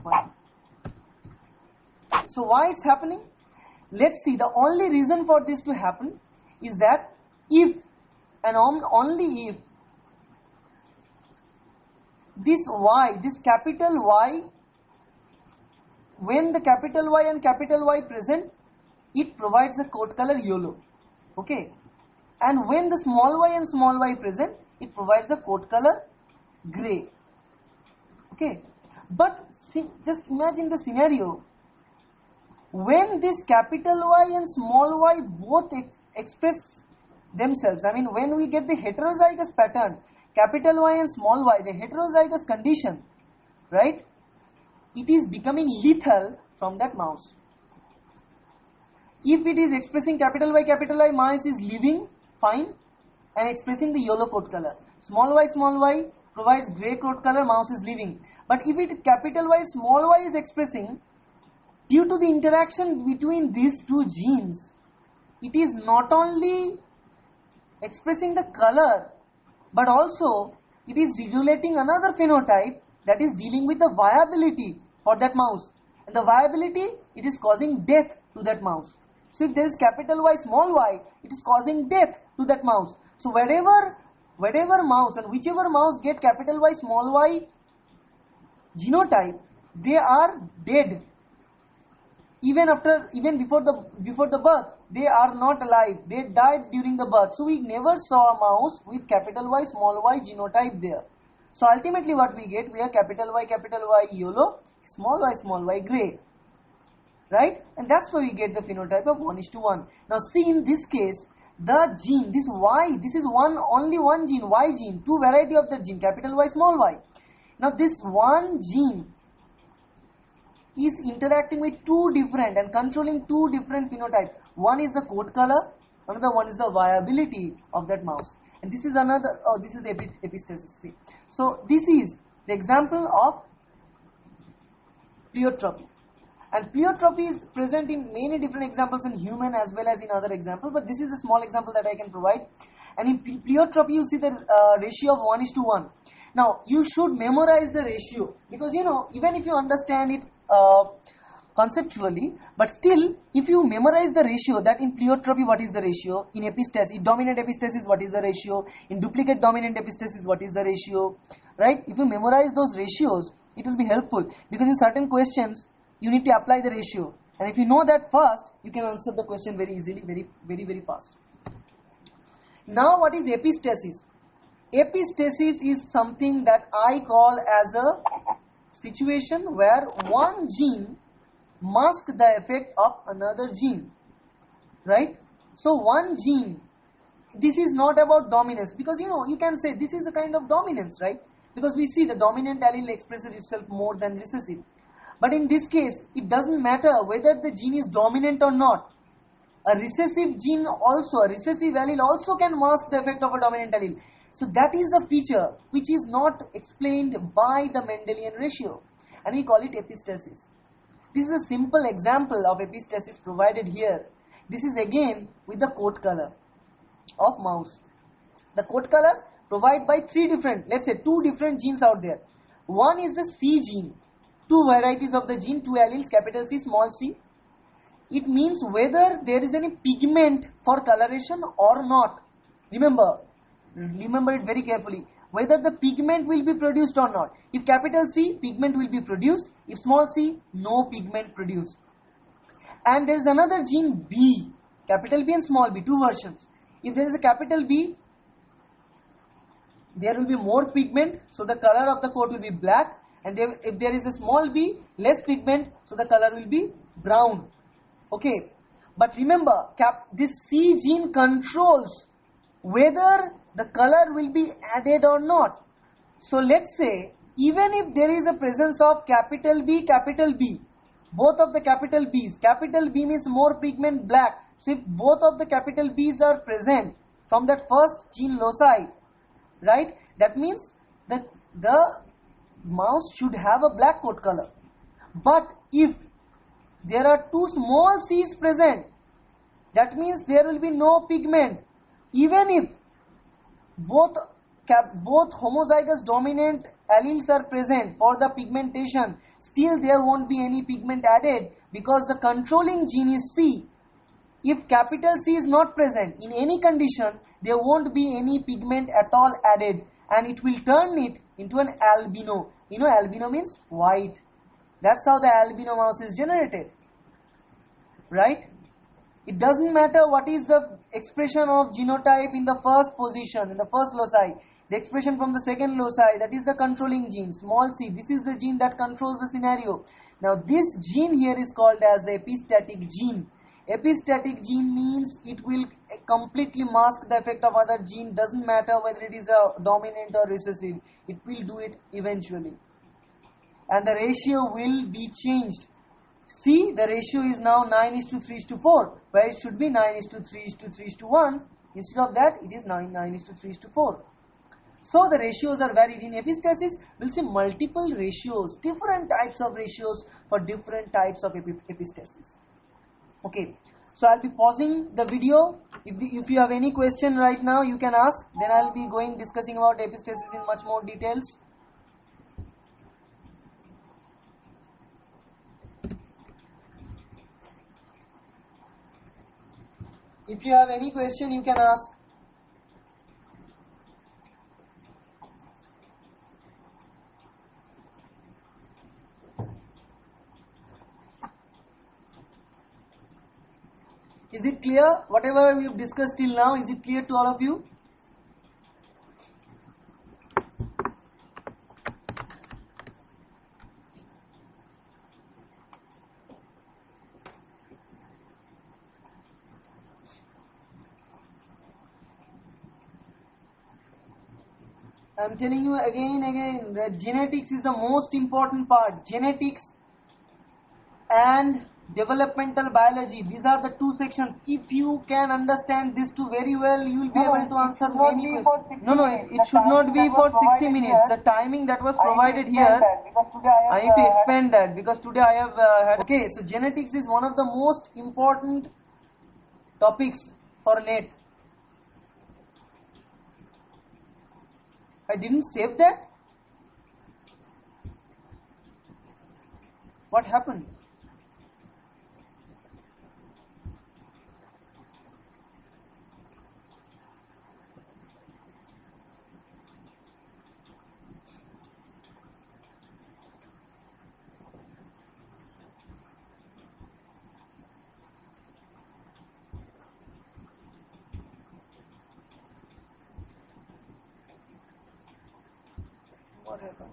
1. So why it's happening? Let's see. The only reason for this to happen is that if and only if this Y, this capital Y, when the capital Y and capital Y present, it provides the coat color yellow. Okay. And when the small y and small y present, it provides the coat color gray. Okay. But just imagine the scenario when this capital Y and small y both express themselves. I mean, when we get the heterozygous pattern, capital Y and small y, the heterozygous condition, right? It is becoming lethal from that mouse. If it is expressing capital Y, mouse is living fine and expressing the yellow coat color. Small y provides grey coat color, mouse is living. But if it capital Y, small y is expressing, due to the interaction between these two genes, it is not only expressing the color, but also it is regulating another phenotype that is dealing with the viability for that mouse. And the viability, it is causing death to that mouse. So if there is capital Y, small y, it is causing death to that mouse. So whatever mouse and whichever mouse get capital Y, small y genotype, they are dead. Even before the birth, they are not alive. They died during the birth. So we never saw a mouse with capital Y, small y genotype there. So ultimately what we get, we have capital Y yellow, small y gray. Right? And that's why we get the phenotype of 1:1. Now see, in this case, the gene, this Y, this is only one gene, Y gene, two variety of the gene, capital Y, small y. Now this one gene is interacting with two different and controlling two different phenotypes. One is the coat color, another one is the viability of that mouse. And this is another, this is the epistasis. See. So this is the example of pleiotropy. And pleiotropy is present in many different examples in human as well as in other examples, but this is a small example that I can provide. And in pleiotropy, you see the ratio of 1:1. Now, you should memorize the ratio, because even if you understand it conceptually, but still, if you memorize the ratio, that in pleiotropy, what is the ratio? In epistasis, dominant epistasis, what is the ratio? In duplicate dominant epistasis, what is the ratio? Right? If you memorize those ratios, it will be helpful, because in certain questions, you need to apply the ratio. And if you know that first, you can answer the question very easily, very fast. Now, what is epistasis? Epistasis is something that I call as a situation where one gene masks the effect of another gene. Right? So, one gene, this is not about dominance, because you can say this is a kind of dominance, right? Because we see the dominant allele expresses itself more than recessive. But in this case, it doesn't matter whether the gene is dominant or not. A recessive gene also, a recessive allele also can mask the effect of a dominant allele. So that is a feature which is not explained by the Mendelian ratio. And we call it epistasis. This is a simple example of epistasis provided here. This is again with the coat color of mouse. The coat color provided by two different genes out there. One is the C gene. Two varieties of the gene, two alleles, capital C, small c. It means whether there is any pigment for coloration or not. Remember it very carefully. Whether the pigment will be produced or not. If capital C, pigment will be produced. If small c, no pigment produced. And there is another gene B, capital B and small b, two versions. If there is a capital B, there will be more pigment, so the color of the coat will be black. And if there is a small b, less pigment, so the color will be brown. Okay. But remember, this C gene controls whether the color will be added or not. So let's say, even if there is a presence of capital B, both of the capital B's, capital B means more pigment black. So if both of the capital B's are present from that first gene loci, right, that means that the mouse should have a black coat color. But if there are two small c's present, that means there will be no pigment. Even if both homozygous dominant alleles are present for the pigmentation, still there won't be any pigment added because the controlling gene is C. If capital C is not present, in any condition, there won't be any pigment at all added, and it will turn it into an albino. You know, albino means white. That's how the albino mouse is generated, right? It doesn't matter what is the expression of genotype in the first position, in the first loci. The expression from the second loci, that is the controlling gene, small c. This is the gene that controls the scenario. Now this gene here is called as the epistatic gene. Epistatic gene means it will completely mask the effect of other gene. Doesn't matter whether it is a dominant or recessive. It will do it eventually. And the ratio will be changed. See, the ratio is now 9:3:4, where it should be 9:3:3:1. Instead of that, it is 9:3:4. So the ratios are varied. In epistasis, we'll see multiple ratios, different types of ratios for different types of epistasis. Okay, so I'll be pausing the video. If you have any question right now, you can ask. Then I'll be discussing about epistasis in much more details. If you have any question, you can ask. Is it clear? Whatever we have discussed till now, is it clear to all of you? I am telling you again that genetics is the most important part. Genetics and developmental biology, these are the two sections. If you can understand these two very well, you will be able to answer many questions. No, it should not be for 60 minutes. The timing that was provided here, I need to expand that because today I have had. Okay, so genetics is one of the most important topics for NET. I didn't save that. What happened? What happened?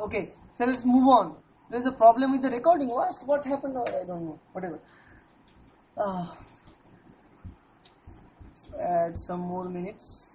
Okay, so let's move on. There's a problem with the recording. What happened? I don't know. Whatever. Let's add some more minutes.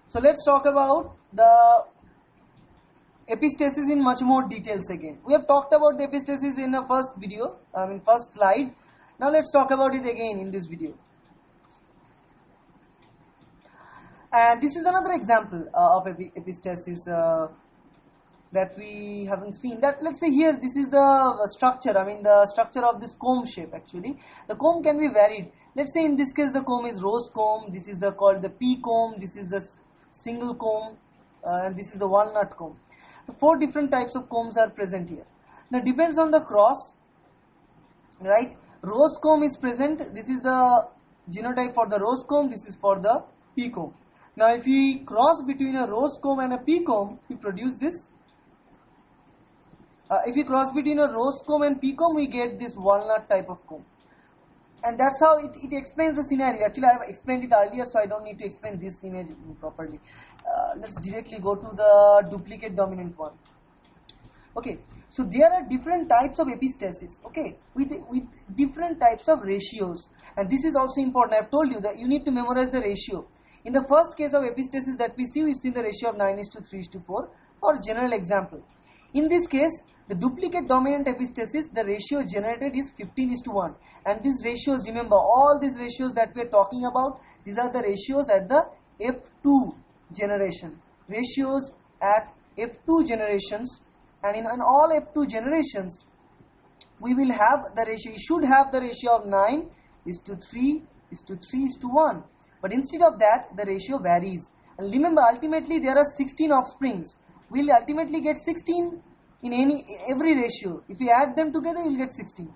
So let's talk about the epistasis in much more details again. We have talked about the epistasis in the first video, first slide. Now let's talk about it again in this video. And this is another example of epistasis that we haven't seen. That, let's say here, this is the structure, the structure of this comb shape actually. The comb can be varied. Let's say in this case the comb is rose comb, this is called the pea comb, this is the single comb, and this is the walnut comb. So 4 different types of combs are present here. Now depends on the cross, right? Rose comb is present. This is the genotype for the rose comb, this is for the pea comb. Now if we cross between a rose comb and a pea comb, we produce this. If we cross between a rose comb and pea comb, we get this walnut type of comb. and that's how it explains the scenario. Actually, I have explained it earlier, so I don't need to explain this image properly. Let's directly go to the duplicate dominant one. Okay, so there are different types of epistasis, okay, with different types of ratios, and this is also important. I've told you that you need to memorize the ratio. In the first case of epistasis that we see the ratio of 9:3:4 for general example. In this case, the duplicate dominant epistasis, the ratio generated is 15:1, and these ratios, remember, all these ratios that we are talking about, these are the ratios at the F2 generation, ratios at F2 generations. And in all F2 generations, we will have the ratio, you should have the ratio of 9:3:3:1. But instead of that, the ratio varies. And remember, ultimately there are 16 offsprings. We'll ultimately get 16 in every ratio. If you add them together, you'll get 16.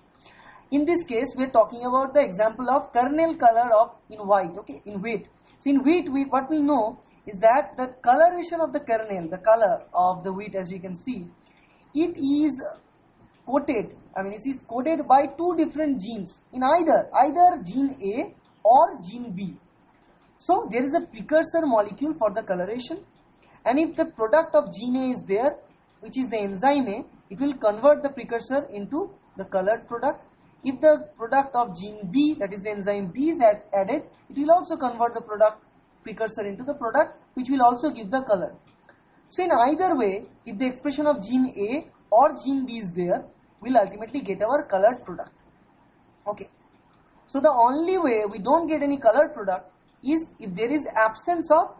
In this case, we're talking about the example of kernel color in white, okay, in wheat. So in wheat, what we know is that the coloration of the kernel, the color of the wheat, as you can see, it is coated, it is coded by two different genes in either gene A or gene B. So there is a precursor molecule for the coloration, and if the product of gene A is there, which is the enzyme A, it will convert the precursor into the colored product. If the product of gene B, that is the enzyme B, is added, it will also convert the precursor into the product, which will also give the color. So in either way, if the expression of gene A or gene B is there, we'll ultimately get our colored product. Okay. So the only way we don't get any colored product is if there is absence of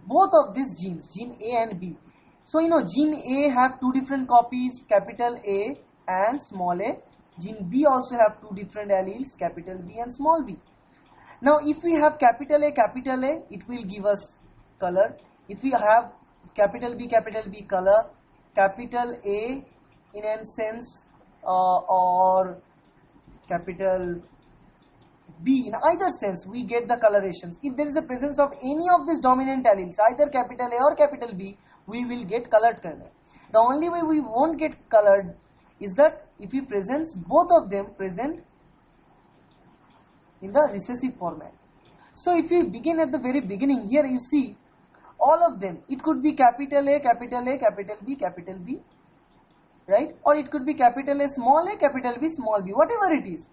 both of these genes, gene A and B. So gene A have two different copies, capital A and small a. Gene B also have two different alleles, capital B and small b. Now if we have capital A, it will give us color. If we have capital B, color, capital A in a sense or capital B in either sense, we get the colorations. If there is a presence of any of these dominant alleles, either capital A or capital B, we will get colored kernel. The only way we won't get colored is that if we present both of them present in the recessive format. So if we begin at the very beginning, here you see all of them. It could be capital A, capital B, right? Or it could be capital A, small b, small b, whatever it is.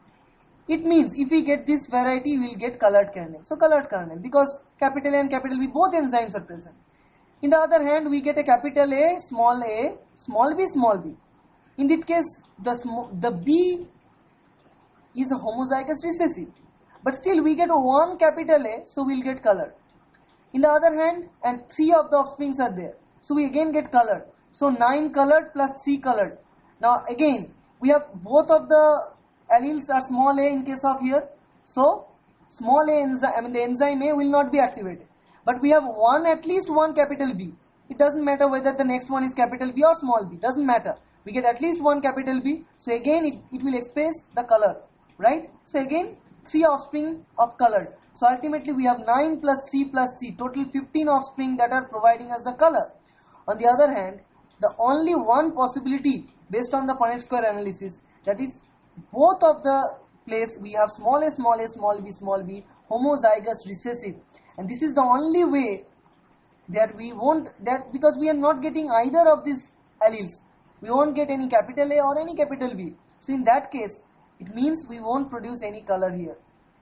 It means if we get this variety, we will get colored kernel. So colored kernel, because capital A and capital B, both enzymes are present. In the other hand, we get a capital A, small b, small b. In that case, the B is a homozygous recessive. But still we get one capital A, so we will get colored. In the other hand, and 3 of the offsprings are there, so we again get colored. So 9 colored plus 3 colored. Now again, we have both of the alleles are small a in case of here. So small a enzyme, the enzyme A will not be activated. But we have at least one capital B. It doesn't matter whether the next one is capital B or small b. Doesn't matter. We get at least one capital B. So again, it will express the color, right? So again, 3 offspring of colored. So ultimately we have 9 plus 3 plus 3, total 15 offspring that are providing us the color. On the other hand, the only one possibility based on the Punnett square analysis, that is both of the place we have small a, small b, homozygous recessive. And this is the only way that we won't, because we are not getting either of these alleles. We won't get any capital A or any capital B. So in that case, it means we won't produce any color here.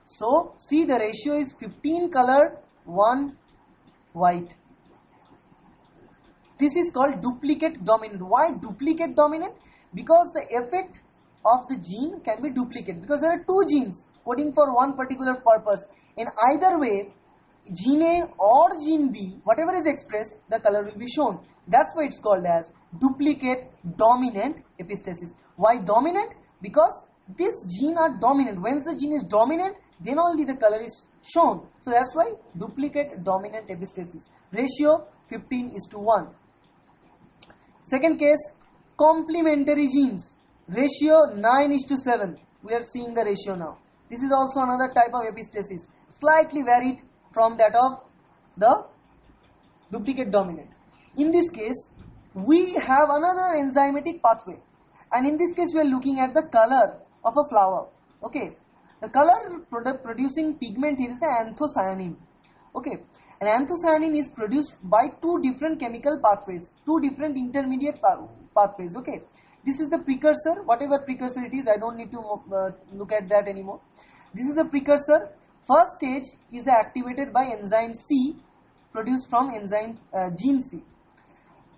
So see, the ratio is 15 colored, 1 white. This is called duplicate dominant. Why duplicate dominant? Because the effect of the gene can be duplicate, because there are 2 genes coding for one particular purpose. In either way, gene A or gene B, whatever is expressed, the color will be shown. That's why it's called as duplicate dominant epistasis. Why dominant? Because this gene are dominant. Once the gene is dominant, then only the color is shown. So that's why duplicate dominant epistasis. Ratio 15:1. Second case, complementary genes. Ratio 9:7. We are seeing the ratio now. This is also another type of epistasis, slightly varied from that of the duplicate dominant. In this case, we have another enzymatic pathway, and in this case we are looking at the color of a flower. Okay, The color producing pigment here is the anthocyanin. Okay, and anthocyanin is produced by two different chemical pathways, two different intermediate pathways. Okay, this is the precursor, whatever precursor it is, I don't need to look at that anymore. This is the precursor. First stage is activated by enzyme C, produced from enzyme gene C,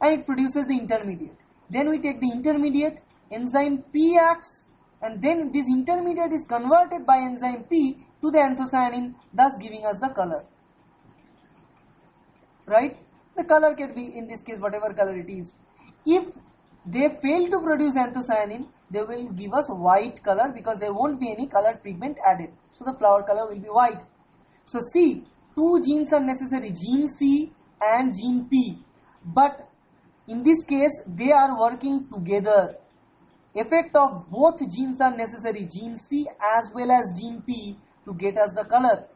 and it produces the intermediate. Then we take the intermediate, enzyme P acts, and then this intermediate is converted by enzyme P to the anthocyanin, thus giving us the color. Right? The color can be, in this case, whatever color it is. If they fail to produce anthocyanin, they will give us white color because there won't be any colored pigment added. So the flower color will be white. So see, two genes are necessary, gene C and gene P. But in this case, they are working together. Effect of both genes are necessary, gene C as well as gene P, to get us the color.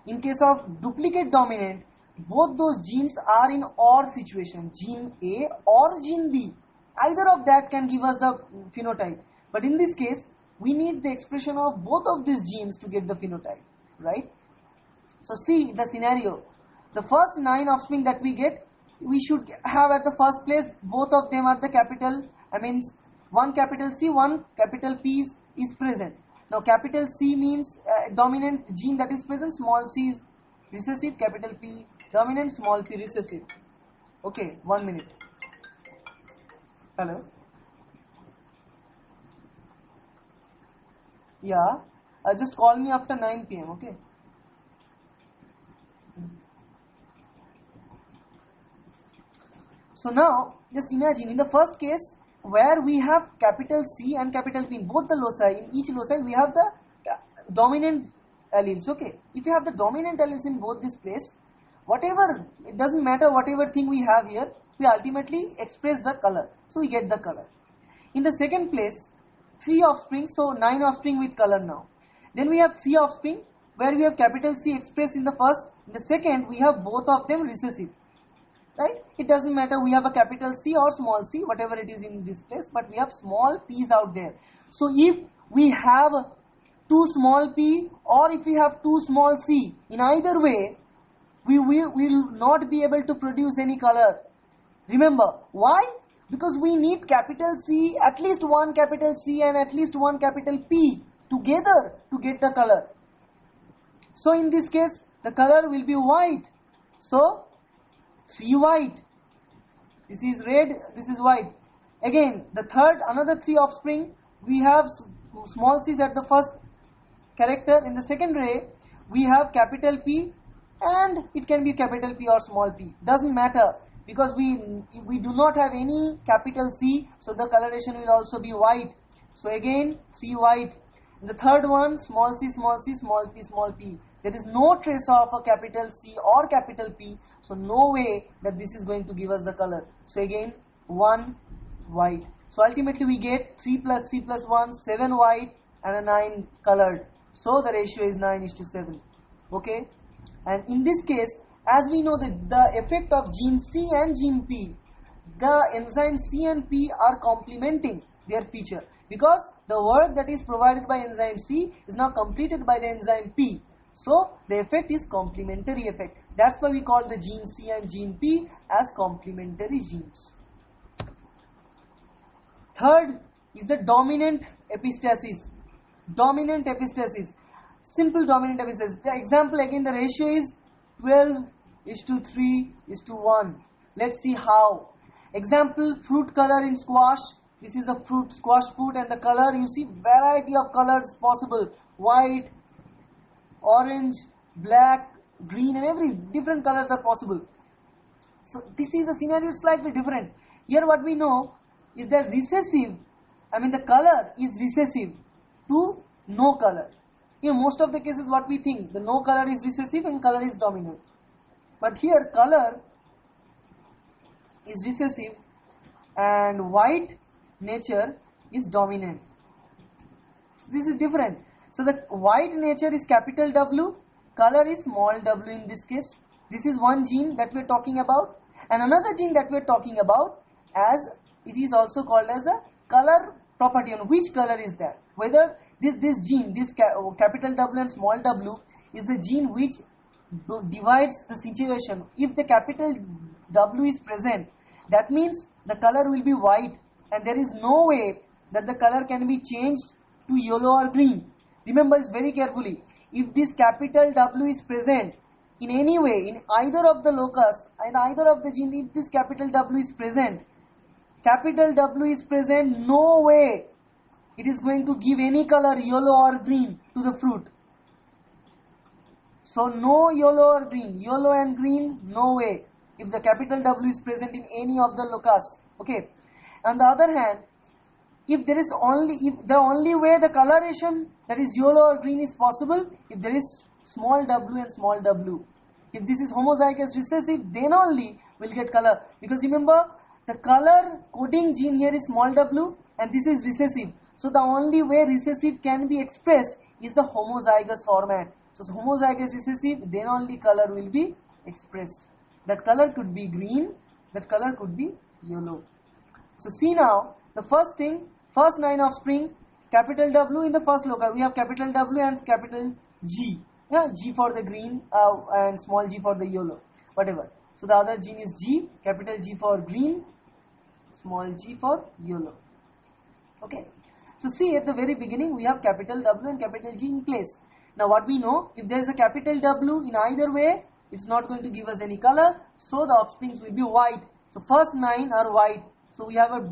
In case of duplicate dominant, both those genes are in OR situation, gene A or gene B. Either of that can give us the phenotype. But in this case, we need the expression of both of these genes to get the phenotype, right? So see the scenario. The first 9 offspring that we get, we should have at the first place, both of them are the capital, one capital C, one capital P is present. Now capital C means dominant gene that is present, small c is recessive, capital P dominant, small p recessive. Okay, 1 minute. Hello? Yeah, just call me after 9 p.m, okay? So now, just imagine, in the first case, where we have capital C and capital P in both the loci, in each loci we have the dominant alleles, okay? If you have the dominant alleles in both this place, whatever, it doesn't matter whatever thing we have here, we ultimately express the color, so we get the color. In the second place, 3 offspring, so 9 offspring with color now. Then we have 3 offspring, where we have capital C expressed in the first, in the second we have both of them recessive. Right? It doesn't matter we have a capital C or small c, whatever it is in this place, but we have small p's out there. So if we have 2 small p or if we have 2 small c, in either way, we will not be able to produce any color. Remember, why? Because we need capital C, at least one capital C and at least one capital P together to get the color. So in this case, the color will be white. So 3 white, this is red, this is white. Again, the third, another 3 offspring, we have small c's at the first character. In the second ray, we have capital P, and it can be capital P or small p, doesn't matter, because we do not have any capital C, so the coloration will also be white. So again, 3 white. In the third one, small c, small c, small p, small p. There is no trace of a capital C or capital P, so no way that this is going to give us the color. So again, 1 white. So ultimately we get 3 plus 3 plus 1, 7 white and a 9 colored. So the ratio is 9:7. Okay? And in this case, as we know that the effect of gene C and gene P, the enzyme C and P are complementing their feature, because the work that is provided by enzyme C is now completed by the enzyme P. So the effect is complementary effect. That's why we call the gene C and gene P as complementary genes. Third is the dominant epistasis. Dominant epistasis. Simple dominant epistasis. The example again, the ratio is 12:3:1. Let's see how. Example, fruit color in squash. This is a fruit, squash fruit, and the color, you see variety of colors possible. White, orange, black, green, and every different colors are possible. So this is a scenario slightly different. Here what we know is that recessive, the color is recessive to no color. Most of the cases what we think, the no color is recessive and color is dominant. But here color is recessive and white nature is dominant. So this is different. So the white nature is capital W, color is small w in this case. This is one gene that we are talking about, and another gene that we are talking about, as it is also called as a color property. Which color is that? Whether this gene, capital W and small w, is the gene which divides the situation. If the capital W is present, that means the color will be white, and there is no way that the color can be changed to yellow or green. Remember this very carefully. If this capital W is present in any way, in either of the locus, in either of the gene, if this capital W is present, no way it is going to give any color yellow or green to the fruit. So no yellow or green, yellow and green, no way, if the capital W is present in any of the locus. Okay. On the other hand, if the only way the coloration, that is yellow or green, is possible, if there is small w and small w. If this is homozygous recessive, then only we'll get color. Because remember, the color coding gene here is small w and this is recessive. So the only way recessive can be expressed is the homozygous format. So homozygous recessive, then only color will be expressed. That color could be green, that color could be yellow. So see now, the first thing, first 9 offspring, capital W in the first locus, we have capital W and capital G. Yeah, G for the green and small g for the yellow, whatever. So the other gene is G, capital G for green, small g for yellow. Okay. So see, at the very beginning we have capital W and capital G in place. Now what we know, if there is a capital W in either way, it's not going to give us any color, so the offsprings will be white. So first 9 are white. So we have a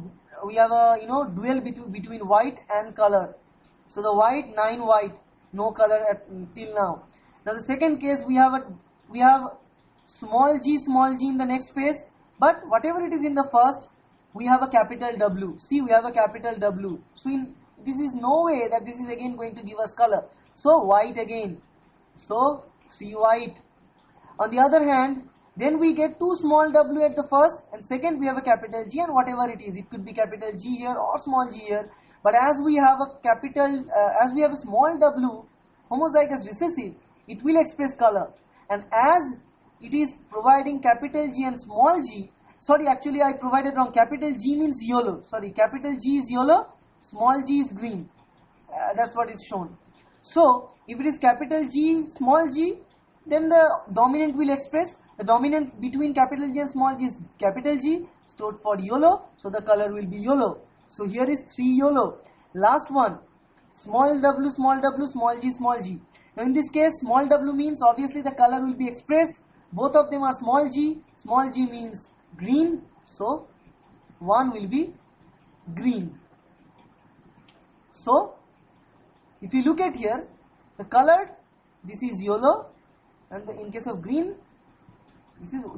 dual between white and color. So the white, 9 white, no color till now. Now the second case, we have small g in the next phase, but whatever it is in the first, we have a capital W. See, we have a capital W. So this is no way that this is again going to give us color. So white again. So see, white. On the other hand, then we get 2 small w at the first, and second we have a capital G, and whatever it is, it could be capital G here or small g here. But as we have a small w, homozygous recessive, it will express color. And as it is providing capital G and small g, sorry, actually I provided wrong. Capital G means yellow. Sorry, capital G is yellow, small g is green. That's what is shown. So if it is capital G, small g, then the dominant will express. The dominant between capital G and small g is capital G, stored for yellow, so the color will be yellow. So here is 3 yellow. Last one, small w, small g. Now in this case, small w means obviously the color will be expressed. Both of them are small g means green, so one will be green. So if you look at here, the colored, this is yellow, and in case of green,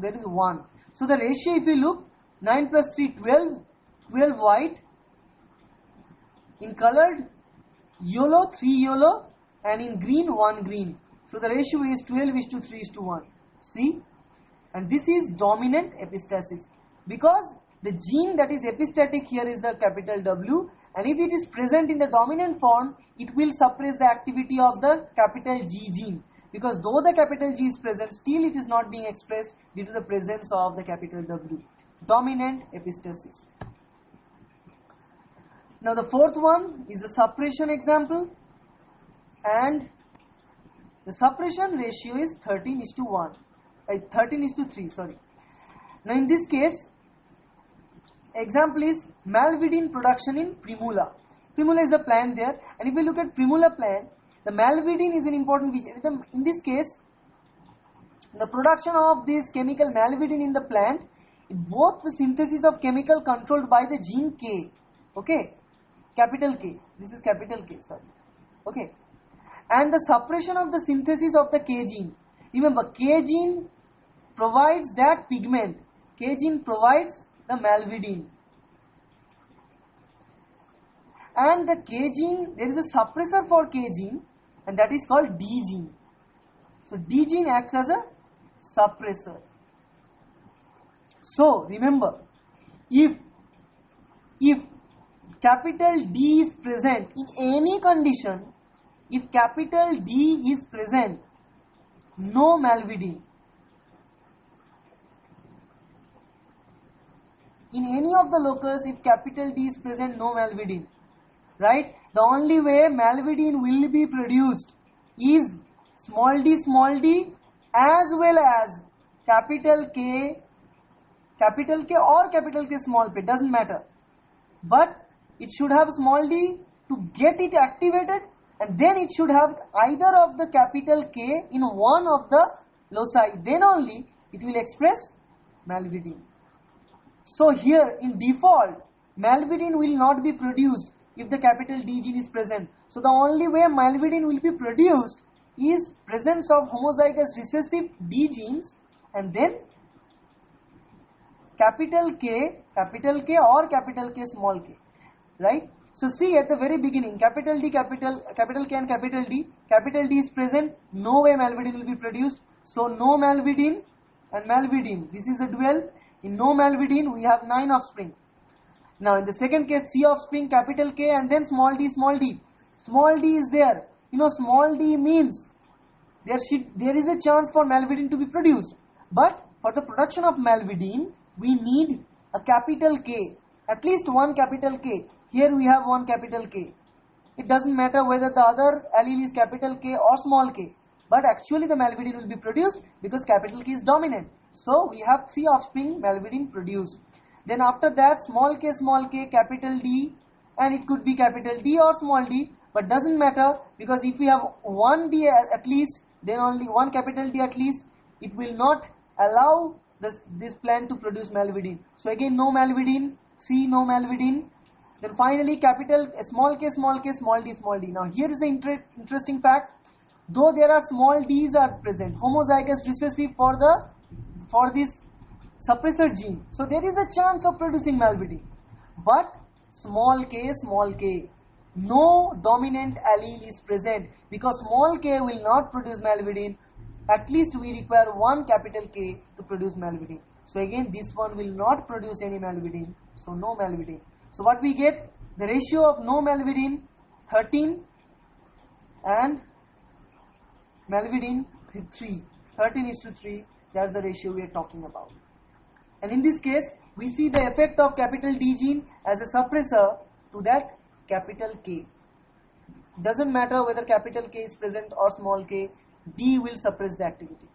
there is 1. So the ratio, if you look, 9 plus 3, 12 white, in colored, yellow, 3 yellow, and in green, 1 green. So the ratio is 12:3:1. See? And this is dominant epistasis, because the gene that is epistatic here is the capital W, and if it is present in the dominant form, it will suppress the activity of the capital G gene. Because though the capital G is present, still it is not being expressed due to the presence of the capital W. Dominant epistasis. Now the fourth one is a suppression example, and the suppression ratio is 13:3, sorry. Now in this case, example is malvidin production in primula. Primula is the plant there, and if we look at primula plant, the malvidin is an important feature. In this case, the production of this chemical malvidin in the plant, both the synthesis of chemical controlled by the gene K, okay, capital K, this is capital K, sorry, okay, and the suppression of the synthesis of the K gene. Remember, K gene provides that pigment, K gene provides the malvidin, and the K gene, there is a suppressor for K gene, and that is called D gene. So D gene acts as a suppressor. So remember, if capital D is present in any condition, if capital D is present, no malvidin. In any of the locus, if capital D is present, no malvidin. Right? the only way malvidin will be produced is small d as well as capital K or capital K small p, doesn't matter. But it should have small d to get it activated, and then it should have either of the capital K in one of the loci. Then only it will express malvidin. So here in default, malvidin will not be produced if the capital D gene is present. So the only way malvidin will be produced is presence of homozygous recessive D genes and then capital K or capital K small k, right? So see at the very beginning, capital D, capital K and capital D is present, no way malvidin will be produced. So no malvidin and malvidin, this is the dual. In no malvidin, we have 9 offspring. Now in the second case, C offspring, capital K and then small d. Small d is there. You know, small d means there is a chance for malvidin to be produced. But for the production of malvidin, we need a capital K, at least one capital K. Here we have one capital K. It doesn't matter whether the other allele is capital K or small k. But actually the malvidin will be produced because capital K is dominant. So we have 3 offspring malvidin produced. Then after that small k, capital D, and it could be capital D or small d, but doesn't matter because if we have one D at least, then only one capital D at least, it will not allow this plant to produce malvidin. So again no malvidin, C no malvidin. Then finally capital small k, small d. Now here is an interesting fact. Though there are small d's are present, homozygous recessive for this suppressor gene, so there is a chance of producing malvidin. But small k, no dominant allele is present because small k will not produce malvidin. At least we require one capital K to produce malvidin. So again this one will not produce any malvidin. So no malvidin. So what we get? The ratio of no malvidin 13 and malvidin 3. 13:3. That's the ratio we are talking about. And in this case, we see the effect of capital D gene as a suppressor to that capital K. Doesn't matter whether capital K is present or small k, D will suppress the activity.